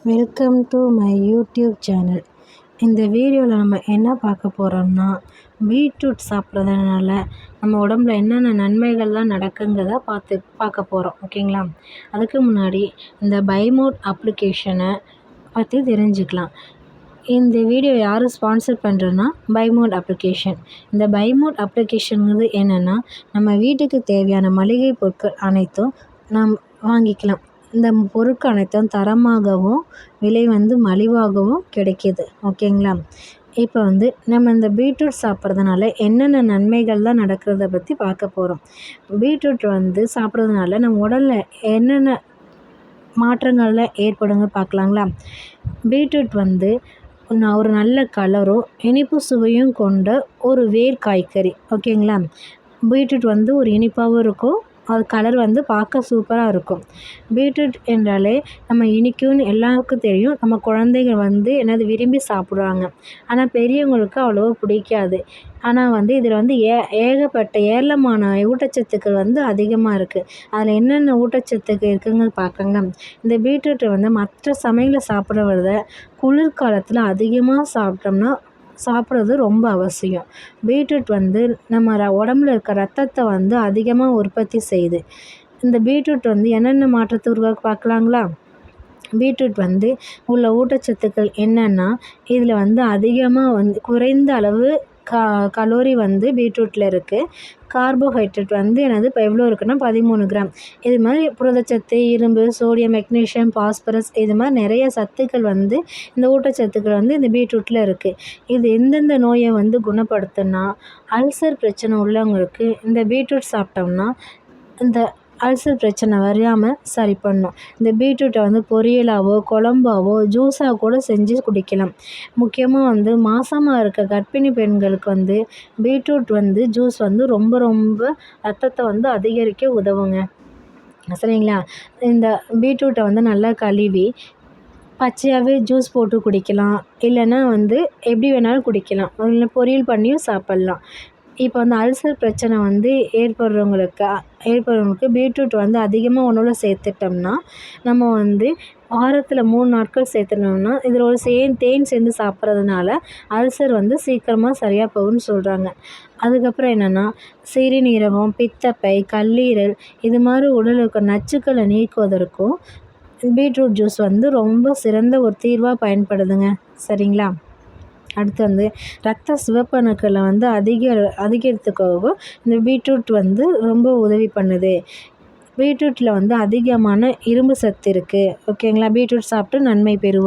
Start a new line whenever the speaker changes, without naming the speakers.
Welcome to my YouTube channel. இந்த வீடியோவில் நம்ம என்ன பார்க்க போகிறோம்னா, பீட்ரூட் சாப்பிட்றதுனால நம்ம உடம்புல என்னென்ன நன்மைகள்லாம் நடக்குங்கிறத பார்க்க போகிறோம். ஓகேங்களா? அதுக்கு முன்னாடி இந்த பைமோட் அப்ளிகேஷனை பற்றி தெரிஞ்சுக்கலாம். இந்த வீடியோ யார் ஸ்பான்சர் பண்ணுறதுனா பைமோட் அப்ளிகேஷன். இந்த பைமோட் அப்ளிகேஷனுங்கிறது என்னென்னா, நம்ம வீட்டுக்கு தேவையான மளிகை பொருட்கள் அனைத்தும் நாம் வாங்கிக்கலாம். இந்த பொருட்கள் அனைத்தும் தரமாகவும் விலை மலிவாகவும் கிடைக்கிது. ஓகேங்களா? இப்போ நம்ம இந்த பீட்ரூட் சாப்பிட்றதுனால என்னென்ன நன்மைகள்லாம் நடக்கிறத பற்றி பார்க்க போகிறோம். பீட்ரூட் சாப்பிட்றதுனால நம்ம உடலில் என்னென்ன மாற்றங்கள்லாம் ஏற்படுங்க பார்க்கலாங்களா? பீட்ரூட் ஒரு நல்ல கலரும் இனிப்பு சுவையும் கொண்ட ஒரு வேர் காய்கறி. ஓகேங்களா? பீட்ரூட் ஒரு இனிப்பாகவும் இருக்கும், அது கலர் பார்க்க சூப்பராக இருக்கும். பீட்ரூட் என்றாலே நம்ம இனிக்கும்னு எல்லாருக்கும் தெரியும். நம்ம குழந்தைங்க விரும்பி சாப்பிடுவாங்க. ஆனால் பெரியவங்களுக்கு அவ்வளோவா பிடிக்காது. ஆனால் இதில் ஏகப்பட்ட ஏராளமான ஊட்டச்சத்துக்கள் அதிகமாக இருக்குது. அதில் என்னென்ன ஊட்டச்சத்துக்கள் இருக்குங்க பார்க்கங்க. இந்த பீட்ரூட்டை மற்ற சமையலில் சாப்பிட்றத விட குளிர்காலத்தில் அதிகமாக சாப்பிட்றது ரொம்ப அவசியம். பீட்ரூட் நம்ம உடம்புல இருக்க ரத்தத்தை அதிகமாக உற்பத்தி செய்யுது. இந்த பீட்ரூட் என்னென்ன மாற்றத்தை உருவாக்க பார்க்கலாங்களா? பீட்ரூட் உள்ள ஊட்டச்சத்துக்கள் என்னென்னா, இதில் அதிகமாக குறைந்த அளவு கலோரி பீட்ரூட்டில் இருக்குது. கார்போஹைட்ரேட் இப்போ எவ்வளோ இருக்குன்னா 13 கிராம். இது மாதிரி புரதச்சத்து, இரும்பு, சோடியம், மெக்னீஷியம், பாஸ்பரஸ் இது மாதிரி நிறைய சத்துக்கள் இந்த ஊட்டச்சத்துக்கள் இந்த பீட்ரூட்டில் இருக்குது. இது எந்தெந்த நோயை குணப்படுத்துன்னா, அல்சர் பிரச்சனை உள்ளவங்களுக்கு இந்த பீட்ரூட் சாப்பிட்டோம்னா இந்த அல்சர் பிரச்சனை வராமல் சரி பண்ணும். இந்த பீட்ரூட்டை பொரியலாவோ, குழம்பாவோ, ஜூஸாக கூட செஞ்சு குடிக்கலாம். முக்கியமாக மாசமாக இருக்க கர்ப்பிணி பெண்களுக்கு பீட்ரூட் ஜூஸ் ரொம்ப ரொம்ப ரத்தத்தை அதிகரிக்க உதவுங்க. சரிங்களா? இந்த பீட்ரூட்டை நல்லா கழுவி பச்சையாகவே ஜூஸ் போட்டு குடிக்கலாம். இல்லைன்னா எப்படி வேணாலும் குடிக்கலாம். இல்லை பொரியல் பண்ணியும் சாப்பிட்லாம். இப்போ அல்சர் பிரச்சனை ஏற்படுறவங்களுக்கு பீட்ரூட் அதிகமாக உணவுல சேர்த்துட்டோம்னா, நம்ம வாரத்தில் 3 நாட்கள் சேர்த்துனோம்னா, இதில் ஒரு தேன் சேர்ந்து சாப்பிட்றதுனால அல்சர் சீக்கிரமாக சரியாக போகும்னு சொல்கிறாங்க. அதுக்கப்புறம் என்னென்னா, சிறுநீரகம், பித்தப்பை, கல்லீரல் இது மாதிரி உடலில் இருக்க நச்சுக்களை நீக்குவதற்கும் பீட்ரூட் ஜூஸ் ரொம்ப சிறந்த ஒரு தீர்வாக பயன்படுதுங்க. சரிங்களா? அடுத்து ரத்த சிவப்பணுக்களை அதிகரித்துக்கவும் இந்த பீட்ரூட் ரொம்ப உதவி பண்ணுது. பீட்ரூட்டில் அதிகமான இரும்பு சத்து இருக்குது. ஓகேங்களா? பீட்ரூட் சாப்பிட்டு நன்மை பெறுவோம்.